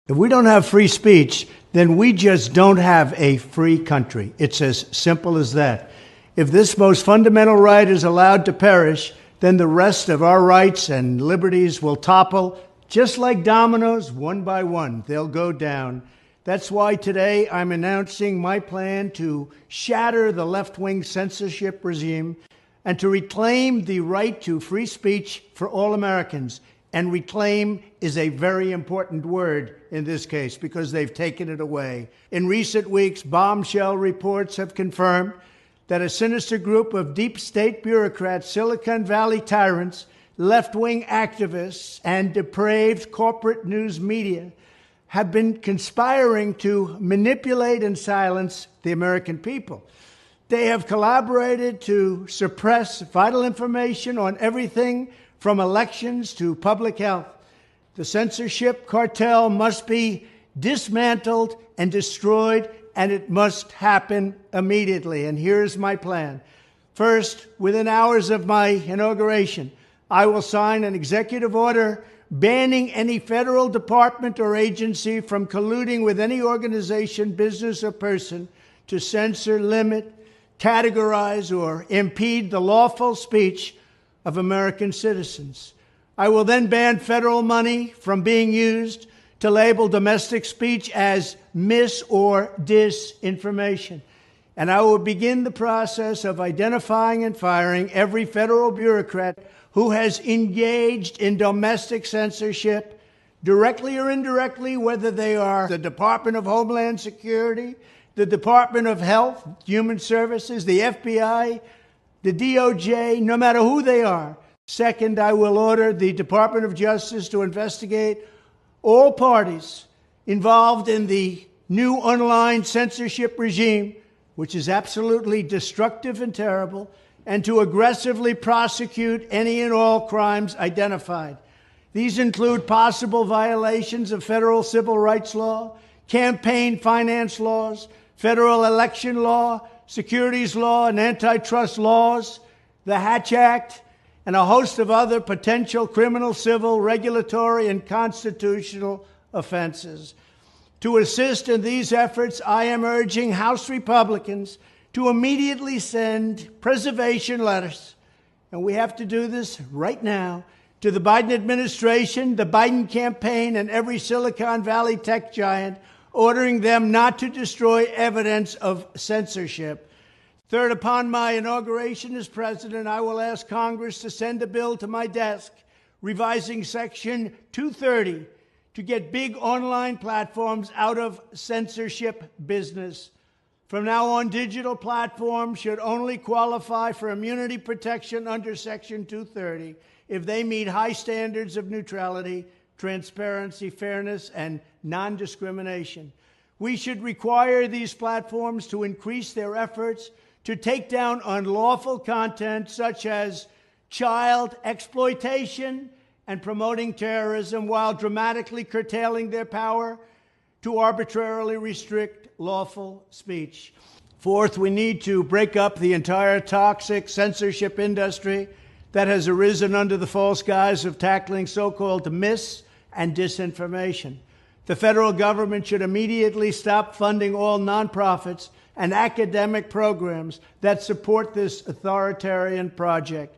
If we don't have free speech, then we just don't have a free country. It's as simple as that. If this most fundamental right is allowed to perish, then the rest of our rights and liberties will topple, just like dominoes, one by one. They'll go down. That's why today I'm announcing my plan to shatter the left-wing censorship regime and to reclaim the right to free speech for all Americans. And reclaim is a very important word in this case because they've taken it away. In recent weeks, bombshell reports have confirmed that a sinister group of deep state bureaucrats, Silicon Valley tyrants, left-wing activists, and depraved corporate news media have been conspiring to manipulate and silence the American people. They have collaborated to suppress vital information on everything from elections to public health. The censorship cartel must be dismantled and destroyed, and it must happen immediately. And here's my plan. First, within hours of my inauguration, I will sign an executive order banning any federal department or agency from colluding with any organization, business, or person to censor, limit, categorize, or impede the lawful speech of American citizens. I will then ban federal money from being used to label domestic speech as mis- or disinformation. And I will begin the process of identifying and firing every federal bureaucrat who has engaged in domestic censorship, directly or indirectly, whether they are the Department of Homeland Security, the Department of Health, Human Services, the FBI, the DOJ, no matter who they are. Second, I will order the Department of Justice to investigate all parties involved in the new online censorship regime, which is absolutely destructive and terrible, and to aggressively prosecute any and all crimes identified. These include possible violations of federal civil rights law, campaign finance laws, federal election law, securities law, and antitrust laws, the Hatch Act, and a host of other potential criminal, civil, regulatory, and constitutional offenses. To assist in these efforts, I am urging House Republicans to immediately send preservation letters, and we have to do this right now, to the Biden administration, the Biden campaign, and every Silicon Valley tech giant, ordering them not to destroy evidence of censorship. Third, upon my inauguration as president, I will ask Congress to send a bill to my desk revising Section 230 to get big online platforms out of censorship business. From now on, digital platforms should only qualify for immunity protection under Section 230 if they meet high standards of neutrality, transparency, fairness, and non-discrimination. We should require these platforms to increase their efforts to take down unlawful content such as child exploitation and promoting terrorism, while dramatically curtailing their power to arbitrarily restrict lawful speech. Fourth, we need to break up the entire toxic censorship industry that has arisen under the false guise of tackling so-called mis- and disinformation. The federal government should immediately stop funding all nonprofits and academic programs that support this authoritarian project.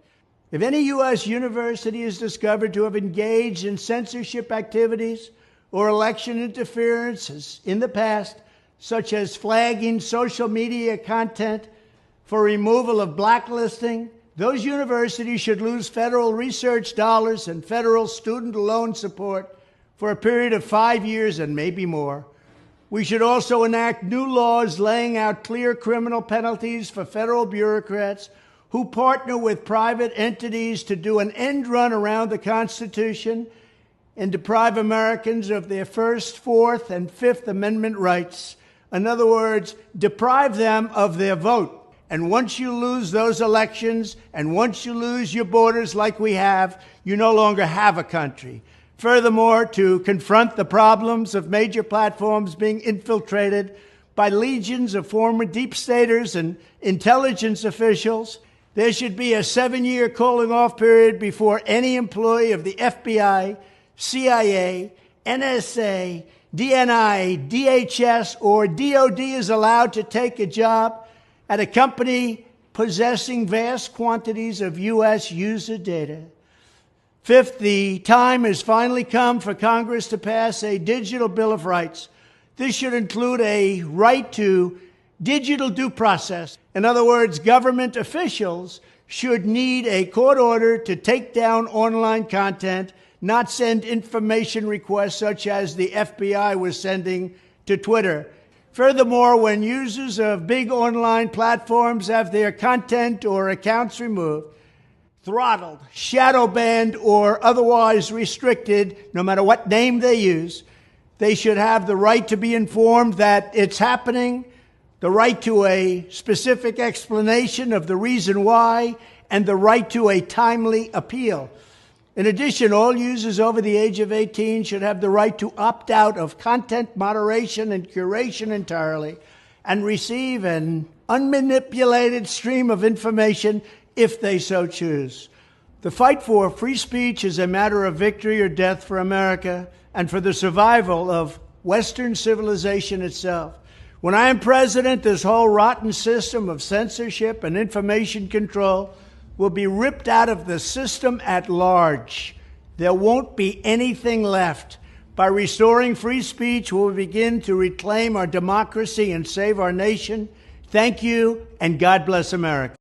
If any U.S. university is discovered to have engaged in censorship activities or election interferences in the past, such as flagging social media content for removal of blacklisting, those universities should lose federal research dollars and federal student loan support for a period of 5 years and maybe more. We should also enact new laws laying out clear criminal penalties for federal bureaucrats who partner with private entities to do an end run around the Constitution and deprive Americans of their First, Fourth, and Fifth Amendment rights. In other words, deprive them of their vote. And once you lose those elections, and once you lose your borders like we have, you no longer have a country. Furthermore, to confront the problems of major platforms being infiltrated by legions of former deep staters and intelligence officials, there should be a 7-year cooling-off period before any employee of the FBI, CIA, NSA, DNI, DHS, or DOD is allowed to take a job at a company possessing vast quantities of U.S. user data. Fifth, the time has finally come for Congress to pass a digital Bill of Rights. This should include a right to digital due process. In other words, government officials should need a court order to take down online content, not send information requests such as the FBI was sending to Twitter. Furthermore, when users of big online platforms have their content or accounts removed, throttled, shadow banned, or otherwise restricted, no matter what name they use, they should have the right to be informed that it's happening, the right to a specific explanation of the reason why, and the right to a timely appeal. In addition, all users over the age of 18 should have the right to opt out of content moderation and curation entirely and receive an unmanipulated stream of information if they so choose. The fight for free speech is a matter of victory or death for America and for the survival of Western civilization itself. When I am president, this whole rotten system of censorship and information control will be ripped out of the system at large. There won't be anything left. By restoring free speech, we'll begin to reclaim our democracy and save our nation. Thank you, and God bless America.